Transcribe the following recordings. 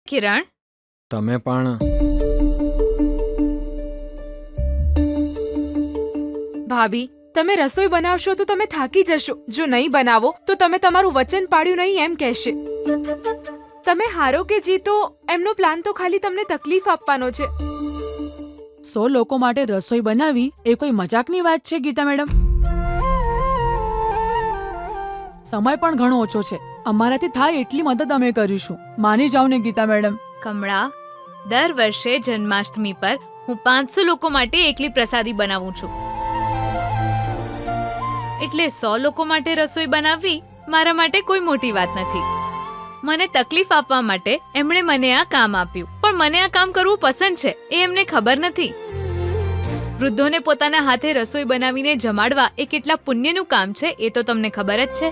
કિરણ, તમે પણ ભાભી, તમે રસોઈ બનાવશો તો તમે થાકી જશો. જો નહીં બનાવો તો તમે તમારું વચન પાડ્યું નહીં એમ કહેશે. તમે હારો કે જીતો એમનો પ્લાન તો ખાલી તમને તકલીફ આપવાનો છે. 100 લોકો માટે રસોઈ બનાવી એ કોઈ મજાકની વાત છે ગીતા મેડમ? સમય પણ ઘણો ઓછો છે. અમારાથી થાય એટલી મદદ અમે કરીશું. માની જાઓ ને ગીતા મેડમ. કમળા, દર વર્ષે જન્માષ્ટમી પર હું 500 લોકો માટે એકલી પ્રસાદી બનાવું છું. એટલે 100 લોકો માટે રસોઈ બનાવવી મારા માટે કોઈ મોટી વાત નથી. મને તકલીફ આપવા માટે એમણે મને આ કામ આપ્યું, પણ મને આ કામ કરવું પસંદ છે એ એમને ખબર નથી. વૃદ્ધોને પોતાના હાથે રસોઈ બનાવીને જમાડવા એ કેટલા પુણ્યનું કામ છે એ તો તમને ખબર જ છે.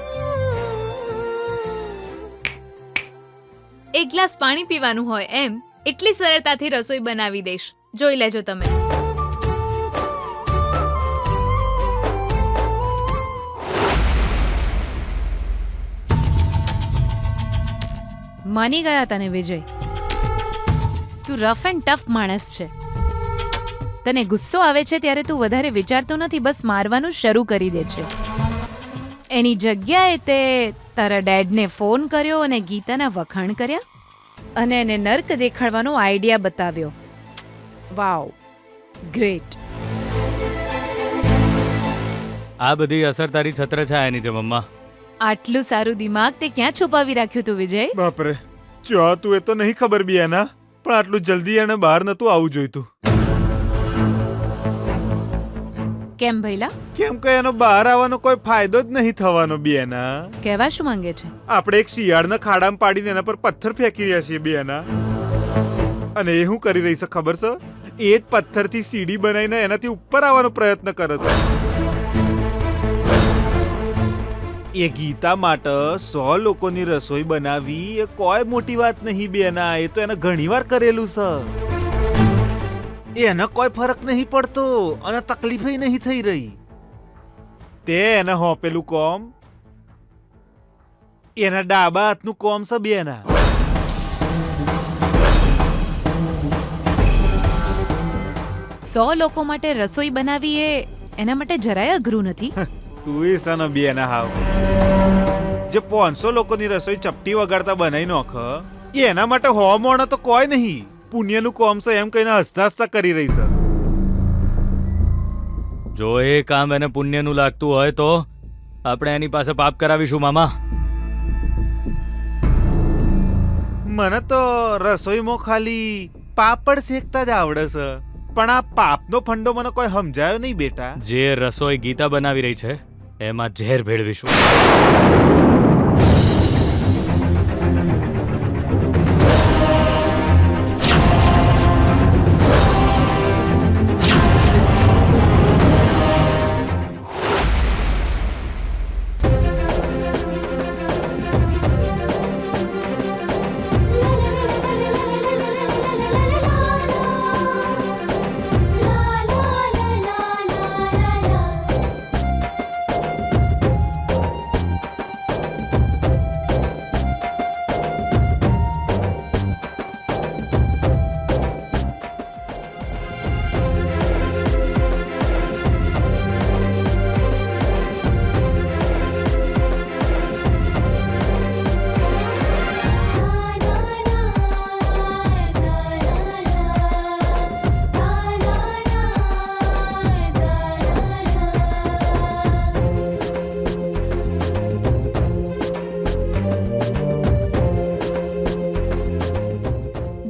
એક ગ્લાસ પાણી પીવાનું હોય એમ એટલી સરળતાથી રસોઈ બનાવી દઈશ. જોઈ લેજો તમે. માની ગયા તને વિજય. તું રફ એન્ડ ટફ માણસ છે. તને ગુસ્સો આવે છે ત્યારે તું વધારે વિચારતો નથી, બસ મારવાનું શરૂ કરી દે છે. એની જગ્યાએ તે તારા ડેડને ફોન કર્યો અને ગીતાના વખાણ કર્યા અને એને નર્ક દેખાડવાનો આઈડિયા બતાવ્યો. વાવ, ગ્રેટ. આ બધી અસર તારી છત્રછાયાની છે મમ્મા. આટલું સારું દિમાગ તે ક્યાં છુપાવી રાખ્યું તું વિજય? બાપરે, જો તું એ તો નહીં ખબર બી એના, પણ આટલું જલ્દી એને બહાર નતું આવવું જોઈતું. કેમ ભઈલા? કેમ કે એનો બહાર આવવાનો કોઈ ફાયદો જ નહીં થવાનો બી એના. કહેવા શું માંગે છે? આપણે એક શિયાળના ખાડામાં પાડીને એના પર પથ્થર ફેંકી રહ્યા છીએ બી એના. અને એ શું કરી રહી છે ખબર છે? એ જ પથ્થરથી સીડી બનાવીને એનાથી ઉપર આવવાનો પ્રયત્ન કરે છે. એ ગીતા માટે 100 લોકોની રસોઈ બનાવી એ કોઈ મોટી વાત નહીં બેના. એ તો એને ઘણીવાર કરેલું છે. એને કોઈ ફરક નહીં પડતો અને તકલીફ નહીં થઈ રહી. તે એને હોપેલું કોમ એના ડાબા હાથનું કોમ છે બેના. સો લોકો માટે રસોઈ બનાવી એ એના માટે જરાય અઘરું નથી. તું એ સનો બેના હાવ. જે 500 લોકોની રસોઈ ચપટી વગાડતા બનાવી નોખ એના માટે હોમોણ તો કોઈ નહીં. પુણ્યનું કોમ છે એમ કહીને હસતા હસતા કરી રહી છે. જો એ કામ એને પુણ્યનું લાગતું હોય તો આપણે એની પાસે પાપ કરાવીશું મામા. મને તો રસોઈમાં ખાલી પાપડ શેકતા જ આવડે છે, પણ આ પાપનો ફંડો મને કોઈ સમજાયો નહીં બેટા. જે રસોઈ ગીતા બનાવી રહી છે એમાં ઝેર ભેળવીશું.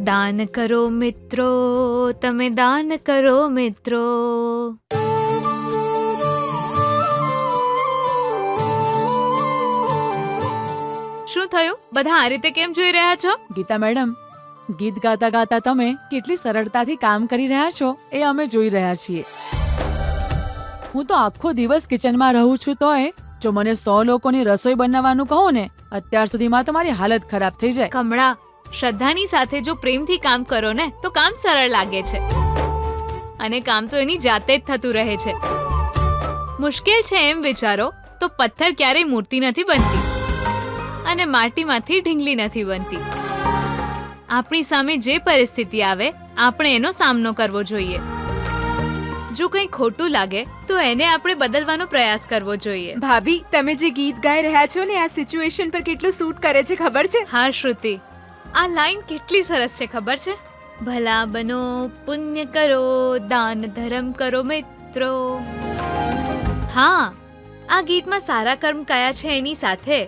દાન કરો મિત્રો, તમે દાન કરો મિત્રો. શું થયું? બધા આ રીતે કેમ જોઈ રહ્યા છો? ગીતા મેડમ, ગીત ગાતા ગાતા તમે કેટલી સરળતાથી કામ કરી રહ્યા છો એ અમે જોઈ રહ્યા છીએ. હું તો આખો દિવસ કિચનમાં રહું છું તોય જો મને 100 લોકોની રસોઈ બનાવવાનું કહો ને અત્યાર સુધીમાં તો મારી હાલત ખરાબ થઈ જાય. કમળા, શ્રદ્ધાની સાથે જો પ્રેમથી કામ કરો ને તો કામ સરળ લાગે છે અને કામ તો એની જાતે જ થતું રહે છે. મુશ્કેલ છે એમ વિચારો તો પથ્થર ક્યારેય મૂર્તિ નથી બનતી અને માટીમાંથી ઢીંગલી નથી બનતી. આપણી સામે જે પરિસ્થિતિ આવે આપણે એનો સામનો કરવો જોઈએ. જો કંઈ ખોટું લાગે તો એને આપણે બદલવાનો પ્રયાસ કરવો જોઈએ. ભાભી, તમે જે ગીત ગાઈ રહ્યા છો ને આ સિચ્યુએશન પર કેટલું સૂટ કરે છે ખબર છે? હા શ્રુતિ, આ લાઈન કેટલી સરસ છે ખબર છે? ભલા બનો, પુણ્ય કરો, દાન ધર્મ કરો મિત્રો. હા, આ ગીતમાં સારા કર્મ કયા છે એની સાથે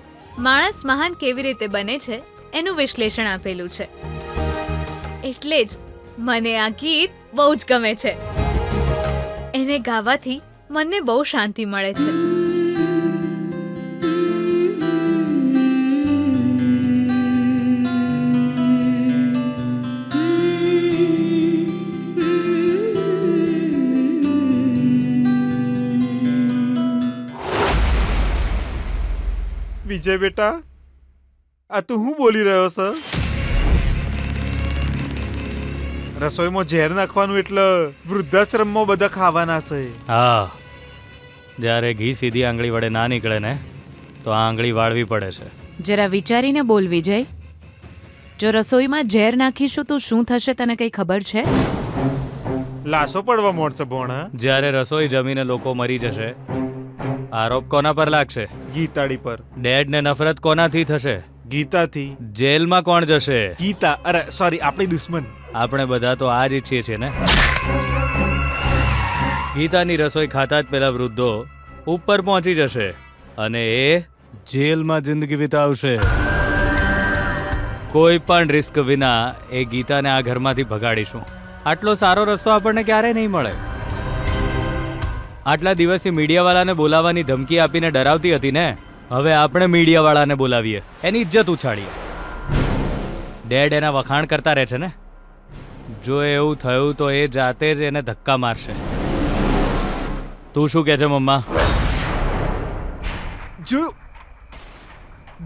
માણસ મહાન કેવી રીતે બને છે એનું વિશ્લેષણ આપેલું છે. એટલે જ મને આ ગીત બહુ જ ગમે છે. એને ગાવાથી મનને બહુ શાંતિ મળે છે. વિજય બેટા, આ તું હું બોલી રહ્યો છે? રસોઈમાં ઝેર નાખવાનું એટલે વૃદ્ધાશ્રમમાં બધા ખાવાના છે. હા, જ્યારે ઘી સીધી આંગળી વડે ના નીકળે ને તો આ આંગળી વાળવી પડે છે. જરા વિચારીને બોલ વિજય. જો રસોઈમાં ઝેર નાખીશું તો શું થશે તને કંઈ ખબર છે? લાશો પડવા મોડશે ભોણા. જ્યારે રસોઈ જમીને લોકો મરી જશે, આરોપ કોના પર લાગશે? ગીતાડી પર. ડેડ ને નફરત કોનાથી થશે? ગીતાથી. જેલમાં કોણ જશે? ગીતા, અરે સોરી, આપણી દુશ્મન. આપણે બધા તો આ જ ઈચ્છીએ છીએ ને. ગીતાની રસોઈ ખાતા જ પેલા વૃદ્ધો ઉપર પહોંચી જશે અને એ જેલમાં જિંદગી વિતાવશે. કોઈ પણ રિસ્ક વિના એ ગીતાને આ ઘરમાંથી ભગાડીશું. આટલો સારો રસ્તો આપણને ક્યારેય નહીં મળે. આટલા દિવસથી મીડિયાવાળાને બોલાવવાની ધમકી આપીને ડરાવતી હતી ને, હવે આપણે મીડિયાવાળાને બોલાવીએ, એની ઇજ્જત ઉછાળીએ. ડેડ એના વખાણ કરતા રહે છે ને. જો એવું થયું તો એ જાતે જ એને ધક્કા મારશે. તું શું કહે છે મમ્મા? જો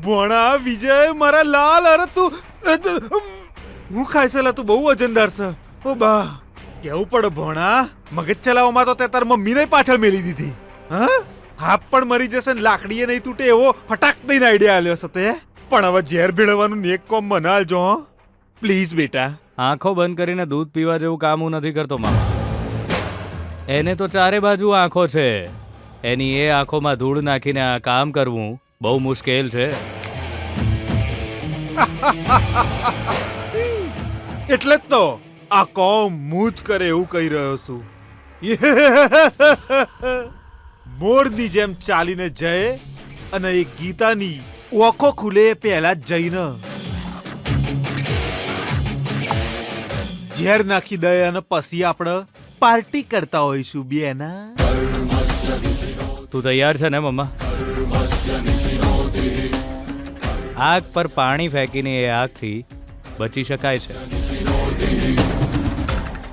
ભોણા વિજય, મારા લાલ, અરે તું હું ખાઈસેલા, તું બહુ વજનદાર છે. ઓ બા, કેવું પડે ભોણા. મગજ ચલાવવામાં તો તે તાર મમ્મીને પાછળ મેલી દીધી. હા, હાથ પણ મરી જશે ને લાકડીએ નહીં તૂટે એવો ફટાક દઈને આઈડિયા આલ્યો છે તે. પણ હવે ઝેર ભેળવવાનું એક કોમ મને આલજો પ્લીઝ બેટા. આંખો બંધ કરીને દૂધ પીવા જેવું કામ હું નથી કરતો મામા. એને તો ચારે બાજુ આંખો છે. એની એ આંખોમાં ધૂળ નાખીને આ કામ કરવું બહુ મુશ્કેલ છે. એટલે જ તો આ કોમ હું જ કરે એવું કહી રહ્યો છું. મોરની જેમ ચાલીને જય અને એ ગીતાની ઓખો ખુલે પહેલા જ જઈને ઝેર નાખી દે અને પછી આપણે પાર્ટી કરતા હોઈશું બેના. તું તૈયાર છે ને મમ્મા? આગ પર પાણી ફેંકીને એ આગથી બચી શકાય છે,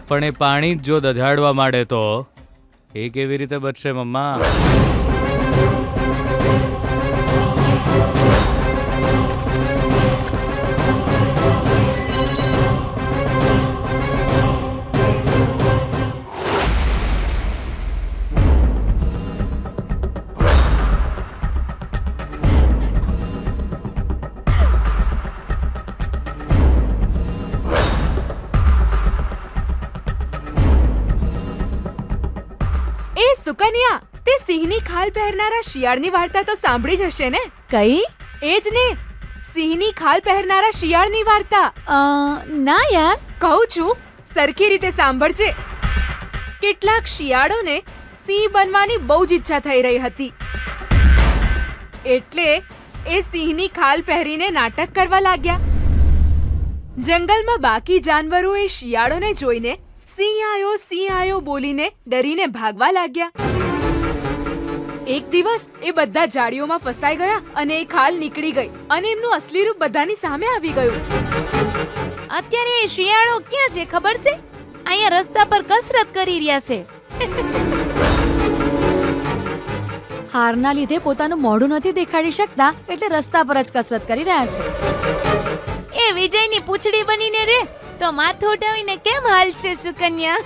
પણ એ પાણી જ જો દઝાડવા માંડે તો એ કેવી રીતે બચશે મમ્મા? સુકન્યા, તે સિંહની ખાલ પહેરનારા શિયાળની વાર્તા તો સાંભળી જ હશે ને? કઈ? એ જ ને, સિંહની ખાલ પહેરનારા શિયાળની વાર્તા. ના યાર. કહું છું, સરખી રીતે સાંભળજે. કેટલાક શિયાળોને સિંહ બનવાની બહુ જ ઈચ્છા થઈ રહી હતી. એટલે એ સિંહની ખાલ પહેરીને નાટક કરવા લાગ્યા. જંગલમાં બાકી જાનવરોએ શિયાળોને જોઈને સિંહ આયો બોલીને ડરીને ભાગવા લાગ્યા. એક દિવસ એ બધા ઝાડીઓમાં ફસાઈ ગયા અને એ ખાલ નીકળી ગઈ અને એમનું અસલી રૂપ બધાની સામે આવી ગયું. અત્યારે એ શિયાળો ક્યાં છે ખબર છે? અહીંયા રસ્તા પર કસરત કરી રહ્યા છે. હારના લીધે પોતાનું મોઢું નથી દેખાડી શકતા એટલે રસ્તા પર જ કસરત કરી રહ્યા છે. એ વિજયની પૂંછડી બનીને રે તો માથું ઉઠાવીને કેમ હાલશે સુકન્યા?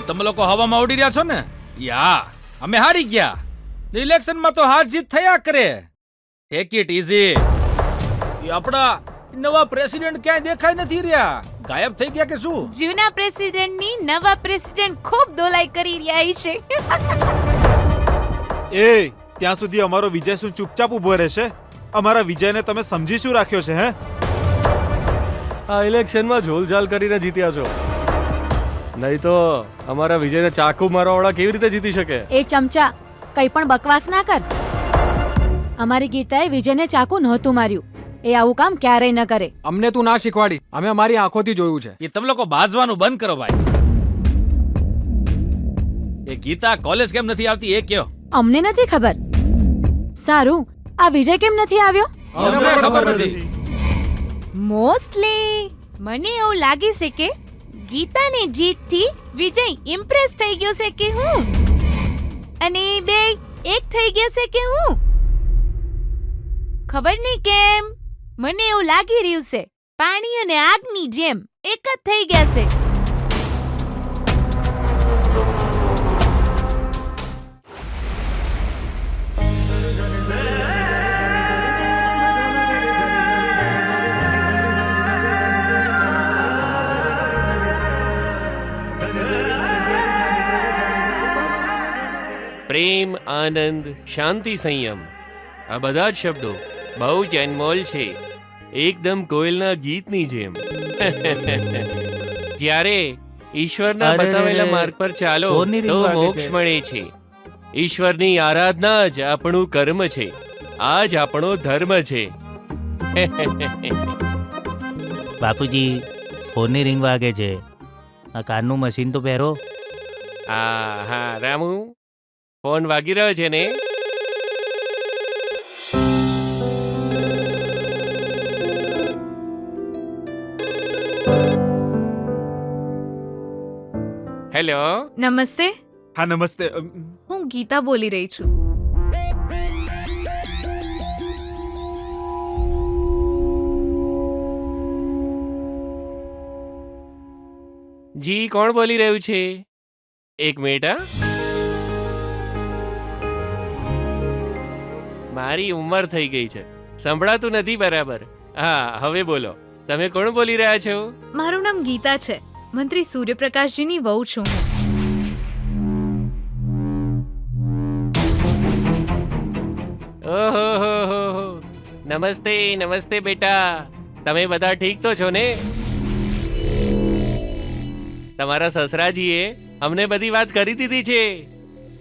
તમે લોકો હવામાં ઉડી રહ્યા છો ને? યા, અમે હારી ગયા. ઇલેક્શનમાં તો હાર જીત થયા કરે. Take it easy. આપણા નવા પ્રેસિડેન્ટ ક્યાંય દેખાઈ નથી રહ્યા. ગાયબ થઈ ગયા કે શું? જૂના પ્રેસિડેન્ટની નવા પ્રેસિડેન્ટ ખૂબ દોલાઈ કરી રહ્યા છે. એ ત્યાં સુધી અમારો વિજય શું ચૂપચાપ ઊભો રહેશે? અમારા વિજયને તમે સમજી શું રાખ્યો છે? હે, આ ઇલેક્શનમાં ઝોલઝાલ કરીને જીત્યા છો, નહીં તો અમારા વિજયને ચાકુ મારવાવાળા કેવી રીતે જીતી શકે? એ ચમચા, કઈ પણ બકવાસ ના કર. અમારી ગીતાએ વિજયને ચાકુ નહોતું માર્યું. એ આવું કામ ક્યારેય ન કરે. અમને તું ના શીખવાડી, અમે અમારી આંખોથી જોયું છે. એ તમે લોકો બાજવાનું બંધ કરો ભાઈ. એ ગીતા કોલેજ કેમ નથી આવતી એ કયો. અમને નથી ખબર. સારું, આ વિજય કેમ નથી આવ્યો? અમને ખબર નથી. મોસ્ટલી મને એવું લાગે છે કે ગીતાની જીતથી વિજય ઇમ્પ્રેસ થઈ ગયો છે કે હું, અને એ બે એક થઈ ગયા છે કે હું. ખબર નહીં કેમ મને એવું લાગી રહ્યું છે પાણી અને આગની જેમ એક જ થઈ ગયા છે. પ્રેમ, આનંદ, શાંતિ, સંયમ, આ બધા જ શબ્દો બહુ જ અનમોલ છે, એકદમ કોયલના ગીતની જેમ. જ્યારે ઈશ્વરના બતાવેલા માર્ગ પર ચાલો તો મોક્ષ મળે છે. ઈશ્વરની આરાધના જ આપણું કર્મ છે, આ જ આપણો ધર્મ છે. બાપુજી, ફોનની રિંગ વાગે છે. આ કારનું મશીન તો પહેરો. હા રામુ, ફોન વાગી રહ્યો છે ને? હેલો. નમસ્તે. હા નમસ્તે. હું ગીતા બોલી રહી છું. જી, કોણ બોલી રહ્યું છે? એક મિનિટ. હા, મારી ઉંમર થઈ ગઈ છે, સંભળાતું નથી બરાબર. હા, હવે બોલો, તમે કોણ બોલી રહ્યા છો? મારું નામ ગીતા છે. મંત્રી સૂર્યપ્રકાશજીની વહુ છું હું. ઓહો, નમસ્તે નમસ્તે બેટા. તમે બધા ઠીક તો છો ને? તમારા સસરાજીએ અમને બધી વાત કરી દીધી છે.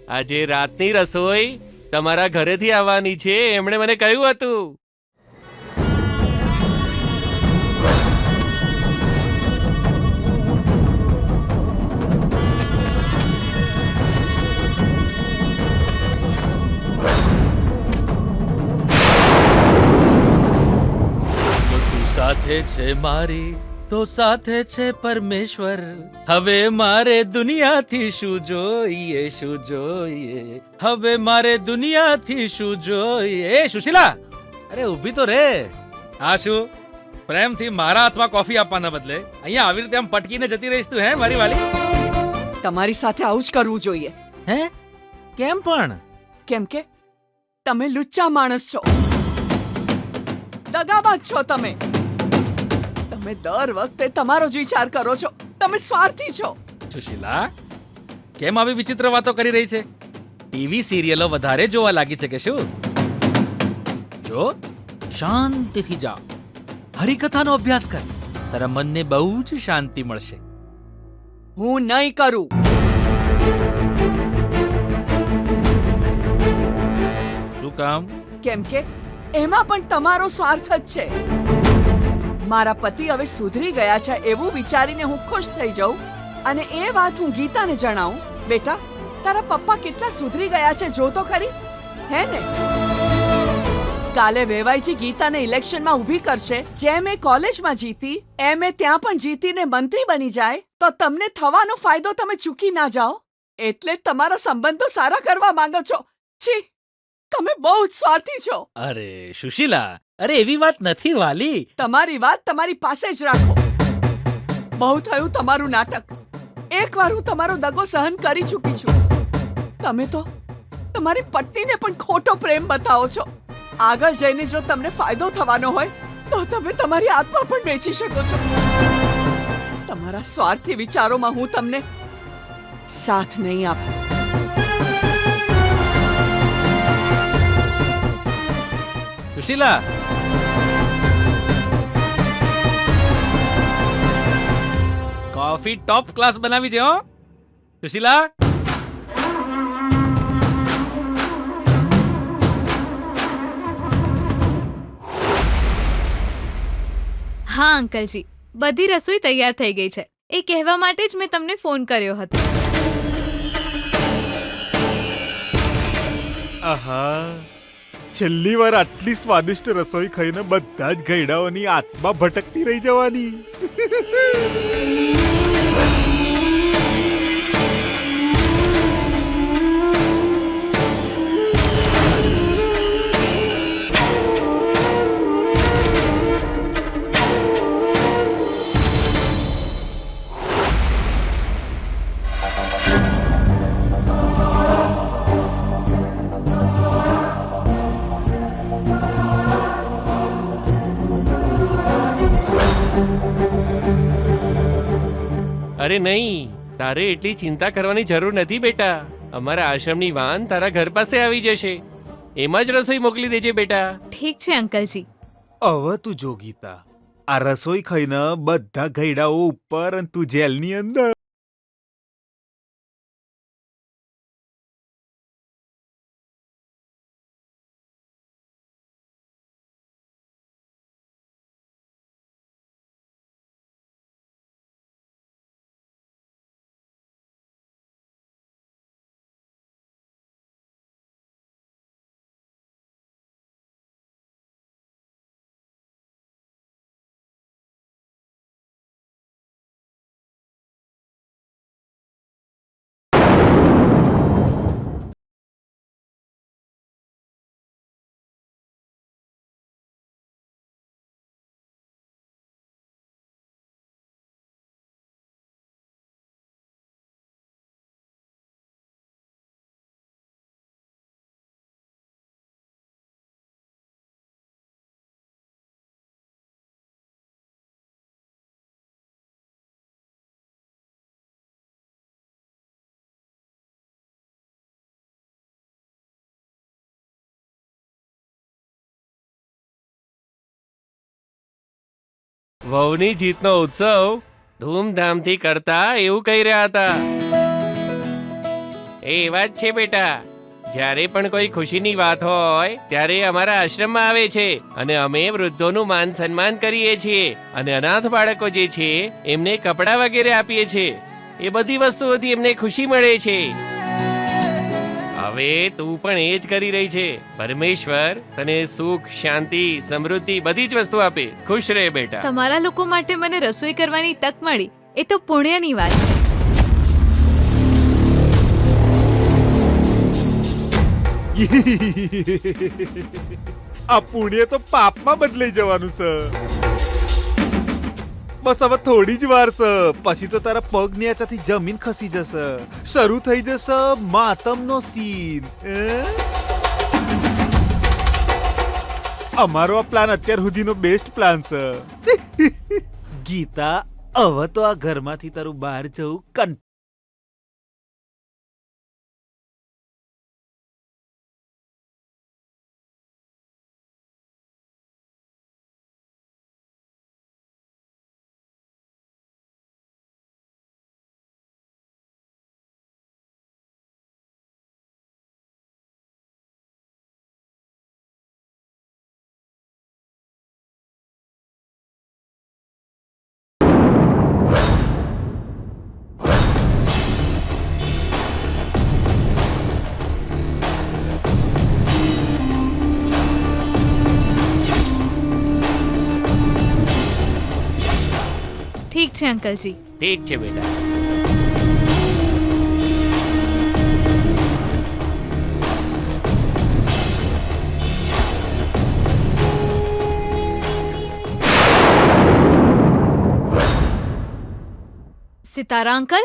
આજે રાતની રસોઈ તમારા ઘરેથી આવવાની છે, એમણે મને કહ્યું હતું. સાથે છે મારી તો સાથે છે પરમેશ્વર. હવે મારે દુનિયાથી શું જોઈએ, શું જોઈએ? હવે મારે દુનિયાથી શું જોઈએ? એ સુશીલા, અરે ઊભી તો રે. આ શું પ્રેમથી મારા હાથમાં કોફી આપવાના બદલે અહીંયા આવી રીતે આમ પટકીને જતી રહીશ તું? હે મારી વાલી, તમારી સાથે આવું જ કરવું જોઈએ. હે કેમ પણ? કેમ કે તમે લુચ્ચા માણસ છો, દગાબાજ છો તમે. તમે દર વખતે તમારો જ વિચાર કરો છો. તમે સ્વાર્થી છો. સુશીલા, કેમ આવી વિચિત્ર વાતો કરી રહી છે? ટીવી સિરિયલો વધારે જોવા લાગી છે કે શું? જો, શાંતિથી જા, હરિકથાનો અભ્યાસ કર. તારા મનને બહુ જ શાંતિ મળશે. હું નહીં કરું. શું કામ? કેમ કે એમાં પણ તમારો સ્વાર્થ જ છે. મારા પતિ હવે સુધરી ગયા છે એવું વિચારીને હું ખુશ થઈ જાઉં અને એ વાત હું ગીતાને જણાવું. બેટા, તારા પપ્પા કેટલા સુધરી ગયા છે જો તો ખરી, હે ને? કાલે વેવાઈજી ગીતાને ઇલેક્શનમાં ઊભી કરશે. જેમ એ કોલેજમાં જીતી એમ એ ત્યાં પણ જીતીને મંત્રી બની જાય તો તમને થવાનો ફાયદો તમે ચૂકી ના જાઓ. એટલે તમારા સંબંધો સારા કરવા માંગો છો. છી, તમે બહુ જ સ્વાર્થી છો. અરે સુશીલા, અરે એવી વાત નથી વાલી. તમારી વાત તમારી પાસે જ રાખો. બહુ થયું તમારું નાટક. એકવાર હું તમારો દગો સહન કરી ચૂકી છું. તમે તો તમારી પત્નીને પણ ખોટો પ્રેમ બતાવો છો. આગળ જઈને જો તમને ફાયદો થવાનો હોય તો તમે તમારી આત્મા પણ વેચી શકો છો. તમારા સ્વાર્થી વિચારોમાં હું તમને સાથ નહીં આપું. સુશીલા, કોફી ટોપ ક્લાસ બનાવી છે હો સુશીલા. હા અંકલજી, બધી રસોઈ તૈયાર થઈ ગઈ છે. એ કહેવા માટે જ મેં તમને ફોન કર્યો હતો. આહા, છેલ્લી વાર આટલી સ્વાદિષ્ટ રસોઈ ખાઈને બધા જ ગયડાઓની આત્મા ભટકતી રહી જવાની. અરે નહીં, તારે એટલી ચિંતા કરવાની જરૂર નથી બેટા. અમારા આશ્રમની વાન તારા ઘર પાસે આવી જશે. એમાં જ રસોઈ મોકલી દેજે બેટા. ઠીક છે અંકલજી. હવે તું જો ગીતા, આ રસોઈ ખાઈને બધા ગયડાઓ ઉપર અને તું જેલની અંદર. વહુની જીતનો ઉત્સવ ધૂમધામથી કરતા એવું કહી રહ્યા હતા. એ વાત છે બેટા, જ્યારે પણ કોઈ ખુશીની વાત હોય ત્યારે અમારા આશ્રમમાં આવે છે અને અમે વૃદ્ધોનું માન સન્માન કરીએ છીએ અને અનાથ બાળકો જે છે એમને કપડાં વગેરે આપીએ છીએ. એ બધી વસ્તુઓથી એમને ખુશી મળે છે. હવે તું પણ એ જ કરી રહી છે. પરમેશ્વર તને સુખ, શાંતિ, સમૃદ્ધિ બધી જ વસ્તુ આપે. ખુશ રહે બેટા. તમારા લોકો માટે મને રસોઈ કરવાની તક મળી, એ તો પુણ્યની વાત છે. આ પુણ્ય તો પાપમાં બદલાઈ જવાનું છે. બસ હવે થોડી જ વાર છે, પછી તો તારા પગ નેચાથી જમીન ખસી જશે. શરૂ થઈ જશે માતમનો સીન. અમારો આ પ્લાન અત્યાર સુધીનો બેસ્ટ પ્લાન છે. ગીતા, હવે તો આ ઘરમાંથી તારું બહાર જવું ઠીક છે અંકલજી. ઠીક છે બેટા. સિતારા અંકલ,